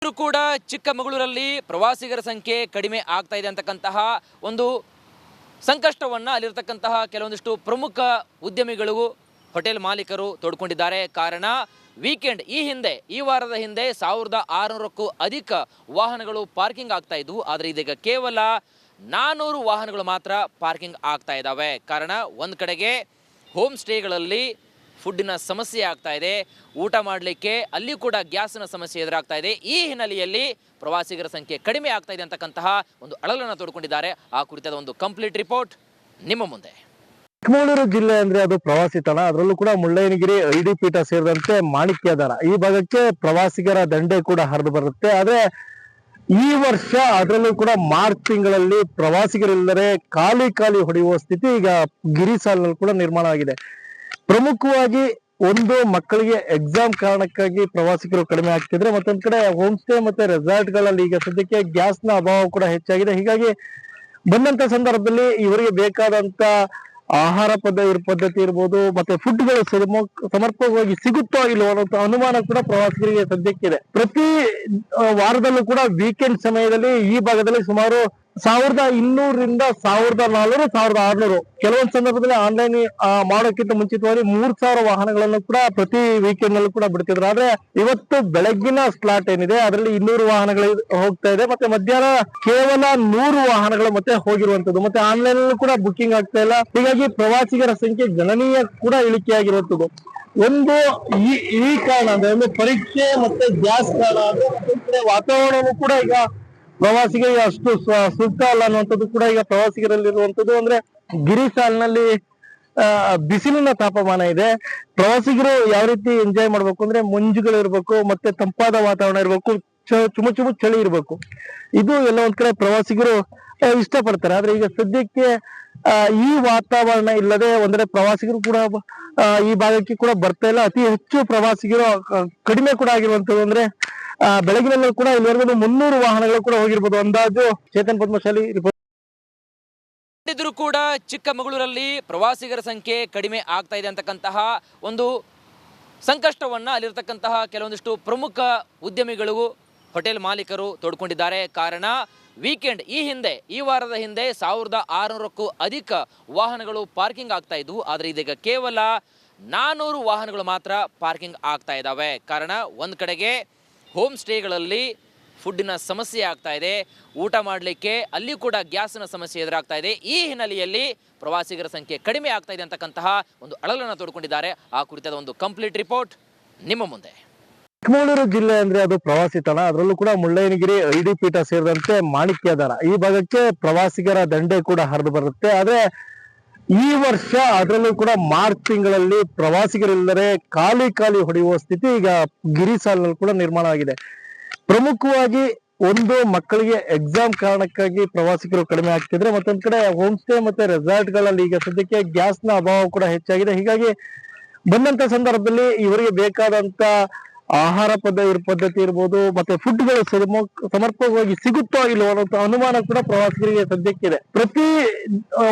ಇದ್ರೂ ಕೂಡ ಚಿಕ್ಕಮಗಳೂರಲ್ಲಿ ಪ್ರವಾಸಿಗರ ಸಂಖ್ಯೆ ಕಡಿಮೆ ಆಗ್ತಾ ಇದೆ ಅಂತಕ್ಕಂತಹ ಒಂದು ಸಂಕಷ್ಟವನ್ನು ಅಲ್ಲಿರತಕ್ಕಂತಹ ಕೆಲವೊಂದಿಷ್ಟು ಪ್ರಮುಖ ಉದ್ಯಮಿಗಳು ಹೋಟೆಲ್ ಮಾಲೀಕರು ತೋಡ್ಕೊಂಡಿದ್ದಾರೆ. ಕಾರಣ ವೀಕೆಂಡ್ ಈ ವಾರದ ಹಿಂದೆ 1600ಕ್ಕೂ ಅಧಿಕ ವಾಹನಗಳು ಪಾರ್ಕಿಂಗ್ ಆಗ್ತಾ ಇದ್ವು. ಆದರೆ ಇದೀಗ ಕೇವಲ 400 ವಾಹನಗಳು ಮಾತ್ರ ಪಾರ್ಕಿಂಗ್ ಆಗ್ತಾ ಇದ್ದಾವೆ. ಕಾರಣ ಒಂದು ಕಡೆಗೆ ಹೋಮ್ ಸ್ಟೇಗಳಲ್ಲಿ ಫುಡ್ಡಿನ ಸಮಸ್ಯೆ ಆಗ್ತಾ ಇದೆ, ಊಟ ಮಾಡಲಿಕ್ಕೆ ಅಲ್ಲಿ ಕೂಡ ಗ್ಯಾಸ್ನ ಸಮಸ್ಯೆ ಎದುರಾಗ್ತಾ ಇದೆ. ಈ ಹಿನ್ನೆಲೆಯಲ್ಲಿ ಪ್ರವಾಸಿಗರ ಸಂಖ್ಯೆ ಕಡಿಮೆ ಆಗ್ತಾ ಇದೆ ಅಂತಕ್ಕಂತಹ ಒಂದು ಅಳಲನ್ನು ತೋಡ್ಕೊಂಡಿದ್ದಾರೆ. ಆ ಕುರಿತಾದ ಒಂದು ಕಂಪ್ಲೀಟ್ ರಿಪೋರ್ಟ್ ನಿಮ್ಮ ಮುಂದೆ. ಚಿಕ್ಕಮಗಳೂರು ಜಿಲ್ಲೆ ಅಂದ್ರೆ ಅದು ಪ್ರವಾಸಿ ತಾಣ, ಅದರಲ್ಲೂ ಕೂಡ ಮುಳ್ಳಯ್ಯನಗಿರಿ ಐಡಿ ಪೀಠ ಸೇರಿದಂತೆ ಮಾಣಿಕ್ಯಧಾರ ಈ ಭಾಗಕ್ಕೆ ಪ್ರವಾಸಿಗರ ದಂಡೆ ಕೂಡ ಹರಿದು ಬರುತ್ತೆ. ಆದ್ರೆ ಈ ವರ್ಷ ಅದರಲ್ಲೂ ಕೂಡ ಮಾರ್ಚ್ ತಿಂಗಳಲ್ಲಿ ಪ್ರವಾಸಿಗರಿಲ್ಲದೆ ಖಾಲಿ ಹೊಡೆಯುವ ಸ್ಥಿತಿ ಈಗ ಗಿರಿ ಸಾಲಿನಲ್ಲಿ ಕೂಡ ನಿರ್ಮಾಣ ಆಗಿದೆ. ಪ್ರಮುಖವಾಗಿ ಒಂದು ಮಕ್ಕಳಿಗೆ ಎಕ್ಸಾಮ್ ಕಾರಣಕ್ಕಾಗಿ ಪ್ರವಾಸಿಗರು ಕಡಿಮೆ ಆಗ್ತಿದ್ರೆ, ಮತ್ತೊಂದ್ ಕಡೆ ಹೋಮ್ ಸ್ಟೇ ಮತ್ತೆ ರೆಸಾರ್ಟ್ ಗಳಲ್ಲಿ ಈಗ ಸದ್ಯಕ್ಕೆ ಗ್ಯಾಸ್ನ ಅಭಾವ ಕೂಡ ಹೆಚ್ಚಾಗಿದೆ. ಹೀಗಾಗಿ ಬಂದಂತ ಸಂದರ್ಭದಲ್ಲಿ ಇವರಿಗೆ ಬೇಕಾದಂತ ಆಹಾರ ಪದ್ಧತಿ ಇರ್ಬೋದು, ಮತ್ತೆ ಫುಡ್ಗಳು ಸಮರ್ಪಕವಾಗಿ ಸಿಗುತ್ತೋ ಇಲ್ಲವೋ ಅನ್ನೋ ಅನುಮಾನ ಕೂಡ ಪ್ರವಾಸಿಗರಿಗೆ ಸದ್ಯಕ್ಕಿದೆ. ಪ್ರತಿ ವಾರದಲ್ಲೂ ಕೂಡ ವೀಕೆಂಡ್ ಸಮಯದಲ್ಲಿ ಈ ಭಾಗದಲ್ಲಿ ಸುಮಾರು 1200ರಿಂದ 1400, 1600 ಕೆಲವೊಂದು ಸಂದರ್ಭದಲ್ಲಿ ಆನ್ಲೈನ್ ಮಾಡೋಕ್ಕಿಂತ ಮುಂಚಿತವಾಗಿ 3000 ವಾಹನಗಳನ್ನು ಕೂಡ ಪ್ರತಿ ವೀಕೆಂಡ್ ನಲ್ಲೂ ಕೂಡ ಬಿಡ್ತಿದ್ರು. ಆದ್ರೆ ಇವತ್ತು ಬೆಳಗ್ಗಿನ ಸ್ಲಾಟ್ ಏನಿದೆ ಅದರಲ್ಲಿ 200 ವಾಹನಗಳು ಹೋಗ್ತಾ ಇದೆ. ಮತ್ತೆ ಮಧ್ಯಾಹ್ನ ಕೇವಲ 100 ವಾಹನಗಳು ಮತ್ತೆ ಹೋಗಿರುವಂತದ್ದು. ಮತ್ತೆ ಆನ್ಲೈನ್ ನಲ್ಲೂ ಕೂಡ ಬುಕ್ಕಿಂಗ್ ಆಗ್ತಾ ಇಲ್ಲ. ಹೀಗಾಗಿ ಪ್ರವಾಸಿಗರ ಸಂಖ್ಯೆ ಗಣನೀಯ ಕೂಡ ಇಳಿಕೆಯಾಗಿರುವಂತದ್ದು. ಒಂದು ಈ ಕಾರಣ ಅಂದ್ರೆ ಒಂದು ಪರೀಕ್ಷೆ ಮತ್ತೆ ಗ್ಯಾಸ್ ಕಾರಣ ಅಂದ್ರೆ ವಾತಾವರಣವೂ ಕೂಡ ಈಗ ಪ್ರವಾಸಿಗರಿಗೆ ಅಷ್ಟು ಸೂಕ್ತ ಅಲ್ಲ ಅನ್ನುವಂಥದ್ದು ಕೂಡ ಈಗ ಪ್ರವಾಸಿಗರಲ್ಲಿರುವಂತದ್ದು. ಅಂದ್ರೆ ಗಿರಿ ಸಾಲಿನಲ್ಲಿ ಬಿಸಿಲಿನ ತಾಪಮಾನ ಇದೆ. ಪ್ರವಾಸಿಗರು ಯಾವ ರೀತಿ ಎಂಜಾಯ್ ಮಾಡ್ಬೇಕು ಅಂದ್ರೆ ಮಂಜುಗಳು ಇರ್ಬೇಕು, ಮತ್ತೆ ತಂಪಾದ ವಾತಾವರಣ ಇರ್ಬೇಕು, ಚುಮು ಚಳಿ ಇರ್ಬೇಕು. ಇದು ಎಲ್ಲ ಒಂದ್ ಕಡೆ ಪ್ರವಾಸಿಗರು ಇಷ್ಟಪಡ್ತಾರೆ. ಆದ್ರೆ ಈಗ ಸದ್ಯಕ್ಕೆ ಈ ವಾತಾವರಣ ಇಲ್ಲದೆ ಒಂದ್ರೆ ಪ್ರವಾಸಿಗರು ಕೂಡ ಈ ಭಾಗಕ್ಕೆ ಕೂಡ ಬರ್ತಾ ಇಲ್ಲ. ಅತಿ ಹೆಚ್ಚು ಪ್ರವಾಸಿಗರು ಕಡಿಮೆ ಕೂಡ ಆಗಿರುವಂತದ್ದು. ಅಂದ್ರೆ ಬೆಳಗಿನಲ್ಲೂ ಕೂಡ ಇಲ್ಲಿವರೆಗೂ 300 ವಾಹನಗಳು ಕೂಡ ಹೋಗಿರ್ಬೋದು ಅಂದಾಜು. ಚೇತನ್ ಪದ್ಮಶಾಲಿ ರಿಪೋರ್ಟ್. ಇದ್ರೂ ಕೂಡ ಚಿಕ್ಕಮಗಳೂರಲ್ಲಿ ಪ್ರವಾಸಿಗರ ಸಂಖ್ಯೆ ಕಡಿಮೆ ಆಗ್ತಾ ಇದೆ ಅಂತಕ್ಕಂತಹ ಒಂದು ಸಂಕಷ್ಟವನ್ನು ಅಲ್ಲಿರತಕ್ಕಂತಹ ಕೆಲವೊಂದಿಷ್ಟು ಪ್ರಮುಖ ಉದ್ಯಮಿಗಳು ಹೋಟೆಲ್ ಮಾಲೀಕರು ತೋಡ್ಕೊಂಡಿದ್ದಾರೆ. ಕಾರಣ ವೀಕೆಂಡ್ ಈ ವಾರದ ಹಿಂದೆ 1600ಕ್ಕೂ ಅಧಿಕ ವಾಹನಗಳು ಪಾರ್ಕಿಂಗ್ ಆಗ್ತಾ ಇದ್ವು. ಆದರೆ ಇದೀಗ ಕೇವಲ 400 ವಾಹನಗಳು ಮಾತ್ರ ಪಾರ್ಕಿಂಗ್ ಆಗ್ತಾ ಇದ್ದಾವೆ. ಕಾರಣ ಒಂದು ಕಡೆಗೆ ಹೋಮ್ ಸ್ಟೇಗಳಲ್ಲಿ ಫುಡ್ಡಿನ ಸಮಸ್ಯೆ ಆಗ್ತಾ ಇದೆ, ಊಟ ಮಾಡಲಿಕ್ಕೆ ಅಲ್ಲಿ ಕೂಡ ಗ್ಯಾಸ್ನ ಸಮಸ್ಯೆ ಎದುರಾಗ್ತಾ ಇದೆ. ಈ ಹಿನ್ನೆಲೆಯಲ್ಲಿ ಪ್ರವಾಸಿಗರ ಸಂಖ್ಯೆ ಕಡಿಮೆ ಆಗ್ತಾ ಇದೆ ಅಂತಕ್ಕಂತಹ ಒಂದು ಅಳಲನ್ನು ತೋಡ್ಕೊಂಡಿದ್ದಾರೆ. ಆ ಕುರಿತಾದ ಒಂದು ಕಂಪ್ಲೀಟ್ ರಿಪೋರ್ಟ್ ನಿಮ್ಮ ಮುಂದೆ. ಚಿಕ್ಕಮಗಳೂರು ಜಿಲ್ಲೆ ಅಂದ್ರೆ ಅದು ಪ್ರವಾಸಿ ತಾಣ, ಅದರಲ್ಲೂ ಕೂಡ ಮುಳ್ಳಯ್ಯನಗಿರಿ ಐಡಿ ಪೀಠ ಸೇರಿದಂತೆ ಮಾಣಿಕ್ಯಧಾರ ಈ ಭಾಗಕ್ಕೆ ಪ್ರವಾಸಿಗರ ದಂಡೆ ಕೂಡ ಹರಿದು ಬರುತ್ತೆ. ಆದ್ರೆ ಈ ವರ್ಷ ಅದರಲ್ಲೂ ಕೂಡ ಮಾರ್ಚ್ ತಿಂಗಳಲ್ಲಿ ಪ್ರವಾಸಿಗರಿಲ್ಲದೆ ಖಾಲಿ ಹೊಡೆಯುವ ಸ್ಥಿತಿ ಈಗ ಗಿರಿ ಸಾಲಿನಲ್ಲಿ ಕೂಡ ನಿರ್ಮಾಣ ಆಗಿದೆ. ಪ್ರಮುಖವಾಗಿ ಒಂದು ಮಕ್ಕಳಿಗೆ ಎಕ್ಸಾಮ್ ಕಾರಣಕ್ಕಾಗಿ ಪ್ರವಾಸಿಗರು ಕಡಿಮೆ ಆಗ್ತಿದ್ರೆ, ಮತ್ತೊಂದ್ ಕಡೆ ಹೋಮ್ ಸ್ಟೇ ಮತ್ತೆ ರೆಸಾರ್ಟ್ ಗಳಲ್ಲಿ ಈಗ ಸದ್ಯಕ್ಕೆ ಗ್ಯಾಸ್ನ ಅಭಾವ ಕೂಡ ಹೆಚ್ಚಾಗಿದೆ. ಹೀಗಾಗಿ ಬಂದಂತ ಸಂದರ್ಭದಲ್ಲಿ ಇವರಿಗೆ ಬೇಕಾದಂತ ಆಹಾರ ಪದ್ಧತಿ ಇರ್ಬೋದು, ಮತ್ತೆ ಫುಡ್ಗಳು ಸಮರ್ಪಕವಾಗಿ ಸಿಗುತ್ತೋ ಇಲ್ಲವೋ ಅನ್ನೋ ಅನುಮಾನ ಕೂಡ ಪ್ರವಾಸಿಗರಿಗೆ ಸದ್ಯಕ್ಕಿದೆ. ಪ್ರತಿ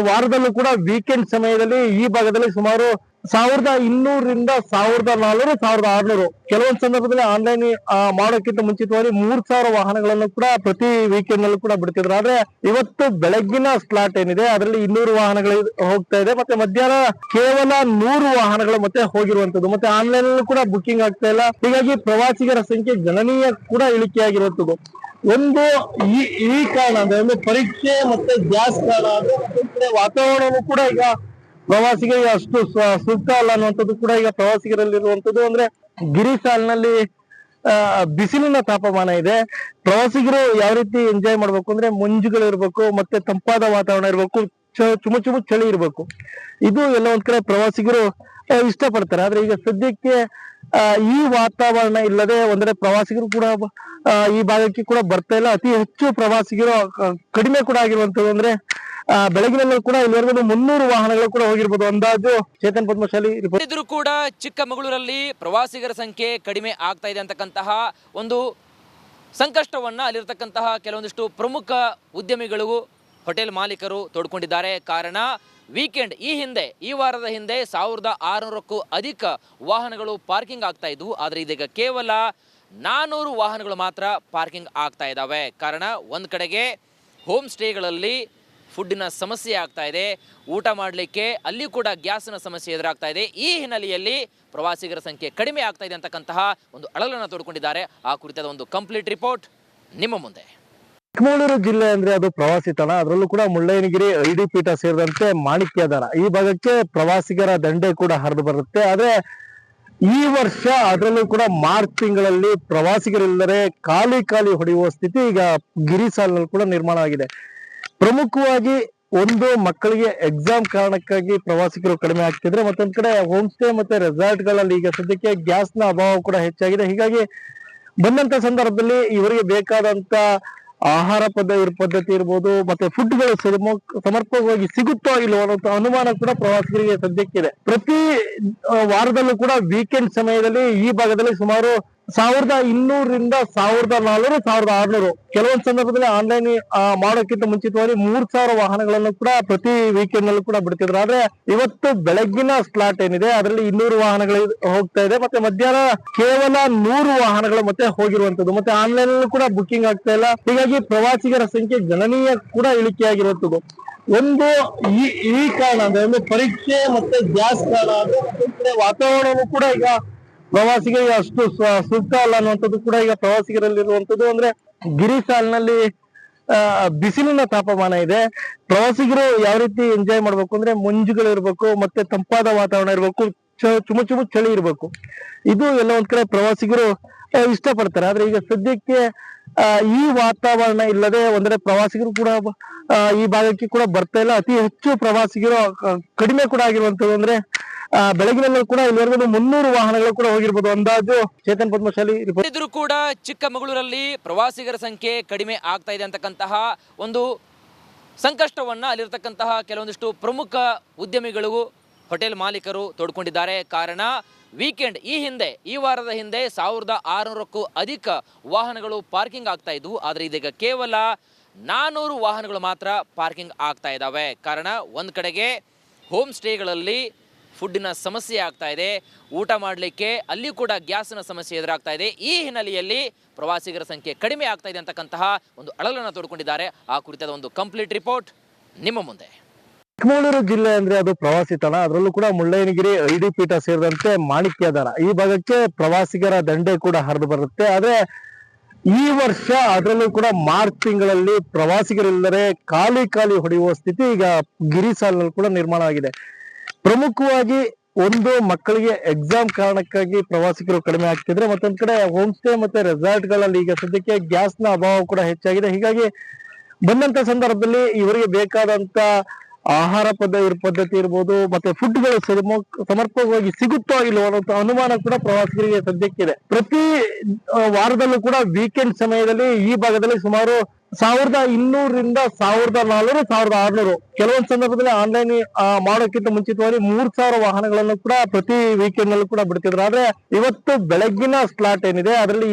ವಾರದಲ್ಲೂ ಕೂಡ ವೀಕೆಂಡ್ ಸಮಯದಲ್ಲಿ ಈ ಭಾಗದಲ್ಲಿ ಸುಮಾರು 1200ರಿಂದ 1400, 1600 ಕೆಲವೊಂದು ಸಂದರ್ಭದಲ್ಲಿ ಆನ್ಲೈನ್ ಮಾಡೋಕ್ಕಿಂತ ಮುಂಚಿತವಾಗಿ 3000 ವಾಹನಗಳನ್ನು ಕೂಡ ಪ್ರತಿ ವೀಕೆಂಡ್ ನಲ್ಲೂ ಕೂಡ ಬಿಡ್ತಿದ್ರು. ಆದ್ರೆ ಇವತ್ತು ಬೆಳಗ್ಗಿನ ಸ್ಲಾಟ್ ಏನಿದೆ ಅದರಲ್ಲಿ 200 ವಾಹನಗಳು ಹೋಗ್ತಾ ಇದೆ. ಮತ್ತೆ ಮಧ್ಯಾಹ್ನ ಕೇವಲ 100 ವಾಹನಗಳು ಮತ್ತೆ ಹೋಗಿರುವಂತದ್ದು. ಮತ್ತೆ ಆನ್ಲೈನ್ ನಲ್ಲೂ ಕೂಡ ಬುಕ್ಕಿಂಗ್ ಆಗ್ತಾ ಇಲ್ಲ. ಹೀಗಾಗಿ ಪ್ರವಾಸಿಗರ ಸಂಖ್ಯೆ ಗಣನೀಯ ಕೂಡ ಇಳಿಕೆಯಾಗಿರುವಂತದ್ದು. ಒಂದು ಈ ಕಾರಣ ಅಂದ್ರೆ ಒಂದು ಪರೀಕ್ಷೆ ಮತ್ತೆ ಗ್ಯಾಸ್ ಕಾರಣ ಅಂದ್ರೆ ವಾತಾವರಣವೂ ಕೂಡ ಈಗ ಪ್ರವಾಸಿಗರಿಗೆ ಅಷ್ಟು ಸೂಕ್ತ ಅಲ್ಲ ಅನ್ನುವಂಥದ್ದು ಕೂಡ ಈಗ ಪ್ರವಾಸಿಗರಲ್ಲಿರುವಂತದ್ದು. ಅಂದ್ರೆ ಗಿರಿ ಸಾಲಿನಲ್ಲಿ ಬಿಸಿಲಿನ ತಾಪಮಾನ ಇದೆ. ಪ್ರವಾಸಿಗರು ಯಾವ ರೀತಿ ಎಂಜಾಯ್ ಮಾಡ್ಬೇಕು ಅಂದ್ರೆ ಮಂಜುಗಳು ಇರ್ಬೇಕು, ಮತ್ತೆ ತಂಪಾದ ವಾತಾವರಣ ಇರ್ಬೇಕು, ಚುಮು ಚಳಿ ಇರ್ಬೇಕು. ಇದು ಎಲ್ಲ ಒಂದ್ ಕಡೆ ಪ್ರವಾಸಿಗರು ಇಷ್ಟಪಡ್ತಾರೆ. ಆದ್ರೆ ಈಗ ಸದ್ಯಕ್ಕೆ ಈ ವಾತಾವರಣ ಇಲ್ಲದೆ ಒಂದ್ರೆ ಪ್ರವಾಸಿಗರು ಕೂಡ ಈ ಭಾಗಕ್ಕೆ ಕೂಡ ಬರ್ತಾ ಇಲ್ಲ. ಅತಿ ಹೆಚ್ಚು ಪ್ರವಾಸಿಗರು ಕಡಿಮೆ ಕೂಡ ಆಗಿರುವಂತದ್ದು. ಅಂದ್ರೆ ಬೆಳಗಿನಲ್ಲೂ ಕೂಡ ಇಲ್ಲಿವರೆಗೂ 300 ವಾಹನಗಳು ಕೂಡ ಹೋಗಿರ್ಬೋದು ಅಂದಾಜು. ಚೇತನ್ ಪದ್ಮಶಾಲಿ ರಿಪೋರ್ಟ್. ಇದ್ರೂ ಕೂಡ ಚಿಕ್ಕಮಗಳೂರಲ್ಲಿ ಪ್ರವಾಸಿಗರ ಸಂಖ್ಯೆ ಕಡಿಮೆ ಆಗ್ತಾ ಇದೆ ಅಂತಕ್ಕಂತಹ ಒಂದು ಸಂಕಷ್ಟವನ್ನು ಅಲ್ಲಿರತಕ್ಕಂತಹ ಕೆಲವೊಂದಿಷ್ಟು ಪ್ರಮುಖ ಉದ್ಯಮಿಗಳು ಹೋಟೆಲ್ ಮಾಲೀಕರು ತೋಡ್ಕೊಂಡಿದ್ದಾರೆ. ಕಾರಣ ವೀಕೆಂಡ್ ಈ ವಾರದ ಹಿಂದೆ 1600ಕ್ಕೂ ಅಧಿಕ ವಾಹನಗಳು ಪಾರ್ಕಿಂಗ್ ಆಗ್ತಾ ಇದ್ವು. ಆದರೆ ಇದೀಗ ಕೇವಲ 400 ವಾಹನಗಳು ಮಾತ್ರ ಪಾರ್ಕಿಂಗ್ ಆಗ್ತಾ ಇದ್ದಾವೆ. ಕಾರಣ ಒಂದು ಕಡೆಗೆ ಹೋಮ್ ಸ್ಟೇಗಳಲ್ಲಿ ಫುಡ್ಡಿನ ಸಮಸ್ಯೆ ಆಗ್ತಾ ಇದೆ, ಊಟ ಮಾಡಲಿಕ್ಕೆ ಅಲ್ಲಿ ಕೂಡ ಗ್ಯಾಸ್ನ ಸಮಸ್ಯೆ ಎದುರಾಗ್ತಾ ಇದೆ. ಈ ಹಿನ್ನೆಲೆಯಲ್ಲಿ ಪ್ರವಾಸಿಗರ ಸಂಖ್ಯೆ ಕಡಿಮೆ ಆಗ್ತಾ ಇದೆ ಅಂತಕ್ಕಂತಹ ಒಂದು ಅಳಲನ್ನು ತೋಡ್ಕೊಂಡಿದ್ದಾರೆ. ಆ ಕುರಿತಾದ ಒಂದು ಕಂಪ್ಲೀಟ್ ರಿಪೋರ್ಟ್ ನಿಮ್ಮ ಮುಂದೆ. ಚಿಕ್ಕಮಗಳೂರು ಜಿಲ್ಲೆ ಅಂದ್ರೆ ಅದು ಪ್ರವಾಸಿ ತಾಣ, ಅದರಲ್ಲೂ ಕೂಡ ಮುಳ್ಳಯ್ಯನಗಿರಿ, ಐಡಿ ಪೀಠ ಸೇರಿದಂತೆ ಮಾಣಿಕ್ಯದಾರ ಈ ಭಾಗಕ್ಕೆ ಪ್ರವಾಸಿಗರ ದಂಡೆ ಕೂಡ ಹರಿದು ಬರುತ್ತೆ. ಆದ್ರೆ ಈ ವರ್ಷ ಅದರಲ್ಲೂ ಕೂಡ ಮಾರ್ಚ್ ತಿಂಗಳಲ್ಲಿ ಪ್ರವಾಸಿಗರಿಲ್ಲದೆ ಖಾಲಿ ಹೊಡೆಯುವ ಸ್ಥಿತಿ ಈಗ ಗಿರಿ ಸಾಲಿನಲ್ಲಿ ಕೂಡ ನಿರ್ಮಾಣ ಆಗಿದೆ. ಪ್ರಮುಖವಾಗಿ ಒಂದು ಮಕ್ಕಳಿಗೆ ಎಕ್ಸಾಮ್ ಕಾರಣಕ್ಕಾಗಿ ಪ್ರವಾಸಿಗರು ಕಡಿಮೆ ಆಗ್ತಿದ್ರೆ, ಮತ್ತೊಂದ್ ಕಡೆ ಹೋಮ್ ಸ್ಟೇ ಮತ್ತೆ ರೆಸಾರ್ಟ್ ಗಳಲ್ಲಿ ಈಗ ಸದ್ಯಕ್ಕೆ ಗ್ಯಾಸ್ ನ ಅಭಾವ ಕೂಡ ಹೆಚ್ಚಾಗಿದೆ. ಹೀಗಾಗಿ ಬಂದಂತ ಸಂದರ್ಭದಲ್ಲಿ ಇವರಿಗೆ ಬೇಕಾದಂತ ಆಹಾರ ಪದ್ಧತಿ ಇರ್ಬೋದು, ಮತ್ತೆ ಫುಡ್ಗಳು ಸಮರ್ಪಕವಾಗಿ ಸಿಗುತ್ತೋ ಇಲ್ಲವೋ ಅನ್ನೋ ಅನುಮಾನ ಕೂಡ ಪ್ರವಾಸಿಗರಿಗೆ ಸದ್ಯಕ್ಕಿದೆ. ಪ್ರತಿ ವಾರದಲ್ಲೂ ಕೂಡ ವೀಕೆಂಡ್ ಸಮಯದಲ್ಲಿ ಈ ಭಾಗದಲ್ಲಿ ಸುಮಾರು 1200ರಿಂದ 1400, 1600, ಕೆಲವೊಂದು ಸಂದರ್ಭದಲ್ಲಿ ಆನ್ಲೈನ್ ಮಾಡೋಕ್ಕಿಂತ ಮುಂಚಿತವಾಗಿ 3000 ವಾಹನಗಳನ್ನು ಕೂಡ ಪ್ರತಿ ವೀಕೆಂಡ್ ನಲ್ಲೂ ಕೂಡ ಬಿಡ್ತಿದ್ರು. ಆದ್ರೆ ಇವತ್ತು ಬೆಳಗ್ಗಿನ ಸ್ಲಾಟ್ ಏನಿದೆ ಅದರಲ್ಲಿ 200 ವಾಹನಗಳು ಹೋಗ್ತಾ ಇದೆ, ಮತ್ತೆ ಮಧ್ಯಾಹ್ನ ಕೇವಲ 100 ವಾಹನಗಳು ಮತ್ತೆ ಹೋಗಿರುವಂತದ್ದು, ಮತ್ತೆ ಆನ್ಲೈನ್ ನಲ್ಲೂ ಕೂಡ ಬುಕಿಂಗ್ ಆಗ್ತಾ ಇಲ್ಲ. ಹೀಗಾಗಿ ಪ್ರವಾಸಿಗರ ಸಂಖ್ಯೆ ಗಣನೀಯ ಕೂಡ ಇಳಿಕೆಯಾಗಿರುವಂತದ್ದು. ಒಂದು ಈ ಕಾರಣ ಅಂದ್ರೆ ಒಂದು ಪರೀಕ್ಷೆ ಮತ್ತೆ ಗ್ಯಾಸ್ ಕಾರಣ, ಅಂದ್ರೆ ವಾತಾವರಣವೂ ಕೂಡ ಈಗ ಪ್ರವಾಸಿಗರಿಗೆ ಅಷ್ಟು ಸೂಕ್ತ ಅಲ್ಲ ಅನ್ನುವಂಥದ್ದು ಕೂಡ ಈಗ ಪ್ರವಾಸಿಗರಲ್ಲಿರುವಂತದ್ದು. ಅಂದ್ರೆ ಗಿರಿ ಸಾಲಿನಲ್ಲಿ ಬಿಸಿಲಿನ ತಾಪಮಾನ ಇದೆ. ಪ್ರವಾಸಿಗರು ಯಾವ ರೀತಿ ಎಂಜಾಯ್ ಮಾಡ್ಬೇಕು ಅಂದ್ರೆ ಮಂಜುಗಳು ಇರ್ಬೇಕು, ಮತ್ತೆ ತಂಪಾದ ವಾತಾವರಣ ಇರ್ಬೇಕು, ಚುಮು ಚಳಿ ಇರ್ಬೇಕು. ಇದು ಎಲ್ಲ ಒಂದ್ ಕಡೆ ಪ್ರವಾಸಿಗರು ಇಷ್ಟಪಡ್ತಾರೆ. ಆದ್ರೆ ಈಗ ಸದ್ಯಕ್ಕೆ ಈ ವಾತಾವರಣ ಇಲ್ಲದೆ ಒಂದ್ರೆ ಪ್ರವಾಸಿಗರು ಕೂಡ ಈ ಭಾಗಕ್ಕೆ ಕೂಡ ಬರ್ತಾ ಇಲ್ಲ. ಅತಿ ಹೆಚ್ಚು ಪ್ರವಾಸಿಗರು ಕಡಿಮೆ ಕೂಡ ಆಗಿರುವಂತದ್ದು. ಅಂದ್ರೆ ಬೆಳಗಿನಲ್ಲೂ ಕೂಡ ಇಲ್ಲಿವರೆಗೂ 300 ವಾಹನಗಳು ಕೂಡ ಹೋಗಿರ್ಬೋದು ಅಂದಾಜು. ಚೇತನ್ ಪದ್ಮಶಾಲಿ ಇದ್ರೂ ಕೂಡ ಚಿಕ್ಕಮಗಳೂರಲ್ಲಿ ಪ್ರವಾಸಿಗರ ಸಂಖ್ಯೆ ಕಡಿಮೆ ಆಗ್ತಾ ಇದೆ ಅಂತಕ್ಕಂತಹ ಒಂದು ಸಂಕಷ್ಟವನ್ನ ಅಲ್ಲಿರ್ತಕ್ಕಂತಹ ಕೆಲವೊಂದಿಷ್ಟು ಪ್ರಮುಖ ಉದ್ಯಮಿಗಳು, ಹೋಟೆಲ್ ಮಾಲೀಕರು ತೋಡ್ಕೊಂಡಿದ್ದಾರೆ. ಕಾರಣ ವೀಕೆಂಡ್ ಈ ವಾರದ ಹಿಂದೆ 1600ಕ್ಕೂ ಅಧಿಕ ವಾಹನಗಳು ಪಾರ್ಕಿಂಗ್ ಆಗ್ತಾ ಇದ್ವು. ಆದರೆ ಇದೀಗ ಕೇವಲ 400 ವಾಹನಗಳು ಮಾತ್ರ ಪಾರ್ಕಿಂಗ್ ಆಗ್ತಾ ಇದ್ದಾವೆ. ಕಾರಣ ಒಂದು ಕಡೆಗೆ ಹೋಮ್ ಸ್ಟೇಗಳಲ್ಲಿ ಫುಡ್ಡಿನ ಸಮಸ್ಯೆ ಆಗ್ತಾ ಇದೆ, ಊಟ ಮಾಡಲಿಕ್ಕೆ ಅಲ್ಲಿ ಕೂಡ ಗ್ಯಾಸ್ನ ಸಮಸ್ಯೆ ಎದುರಾಗ್ತಾ ಇದೆ. ಈ ಹಿನ್ನೆಲೆಯಲ್ಲಿ ಪ್ರವಾಸಿಗರ ಸಂಖ್ಯೆ ಕಡಿಮೆ ಆಗ್ತಾ ಇದೆ ಅಂತಕ್ಕಂತಹ ಒಂದು ಅಳಲನ್ನು ತೋಡ್ಕೊಂಡಿದ್ದಾರೆ. ಆ ಕುರಿತಾದ ಒಂದು ಕಂಪ್ಲೀಟ್ ರಿಪೋರ್ಟ್ ನಿಮ್ಮ ಮುಂದೆ. ಚಿಕ್ಕಮಗಳೂರು ಜಿಲ್ಲೆ ಅಂದ್ರೆ ಅದು ಪ್ರವಾಸಿ ತಾಣ, ಅದರಲ್ಲೂ ಕೂಡ ಮುಳ್ಳಯ್ಯನಗಿರಿ, ಐಡಿ ಪೀಠ ಸೇರಿದಂತೆ ಮಾಣಿಕ್ಯದಾರ ಈ ಭಾಗಕ್ಕೆ ಪ್ರವಾಸಿಗರ ದಂಡೆ ಕೂಡ ಹರಿದು ಬರುತ್ತೆ. ಆದ್ರೆ ಈ ವರ್ಷ ಅದರಲ್ಲೂ ಕೂಡ ಮಾರ್ಚ್ ತಿಂಗಳಲ್ಲಿ ಪ್ರವಾಸಿಗರಿಲ್ಲದೆ ಖಾಲಿ ಹೊಡೆಯುವ ಸ್ಥಿತಿ ಈಗ ಗಿರಿ ಸಾಲಿನಲ್ಲಿ ಕೂಡ ನಿರ್ಮಾಣ ಆಗಿದೆ. ಪ್ರಮುಖವಾಗಿ ಒಂದು ಮಕ್ಕಳಿಗೆ ಎಕ್ಸಾಮ್ ಕಾರಣಕ್ಕಾಗಿ ಪ್ರವಾಸಿಗರು ಕಡಿಮೆ ಆಗ್ತಿದ್ರೆ, ಮತ್ತೊಂದ್ ಕಡೆ ಹೋಮ್ ಸ್ಟೇ ಮತ್ತೆ ರೆಸಾರ್ಟ್ ಗಳಲ್ಲಿ ಈಗ ಸದ್ಯಕ್ಕೆ ಗ್ಯಾಸ್ ನ ಅಭಾವ ಕೂಡ ಹೆಚ್ಚಾಗಿದೆ. ಹೀಗಾಗಿ ಬಂದಂತ ಸಂದರ್ಭದಲ್ಲಿ ಇವರಿಗೆ ಬೇಕಾದಂತ ಆಹಾರ ಪದ್ಧತಿ ಇರ್ಬೋದು, ಮತ್ತೆ ಫುಡ್ಗಳು ಸಮರ್ಪಕವಾಗಿ ಸಿಗುತ್ತೋ ಇಲ್ಲವೋ ಅನ್ನೋ ಅನುಮಾನ ಕೂಡ ಪ್ರವಾಸಿಗರಿಗೆ ಸದ್ಯಕ್ಕಿದೆ. ಪ್ರತಿ ವಾರದಲ್ಲೂ ಕೂಡ ವೀಕೆಂಡ್ ಸಮಯದಲ್ಲಿ ಈ ಭಾಗದಲ್ಲಿ ಸುಮಾರು 1200ರಿಂದ 1400, 1600, ಕೆಲವೊಂದು ಸಂದರ್ಭದಲ್ಲಿ ಆನ್ಲೈನ್ ಮಾಡೋಕ್ಕಿಂತ ಮುಂಚಿತವಾಗಿ 3000 ವಾಹನಗಳನ್ನು ಕೂಡ ಪ್ರತಿ ವೀಕೆಂಡ್ ನಲ್ಲೂ ಕೂಡ ಬಿಡ್ತಿದ್ರು. ಆದ್ರೆ ಇವತ್ತು ಬೆಳಗ್ಗಿನ ಸ್ಲಾಟ್ ಏನಿದೆ ಅದರಲ್ಲಿ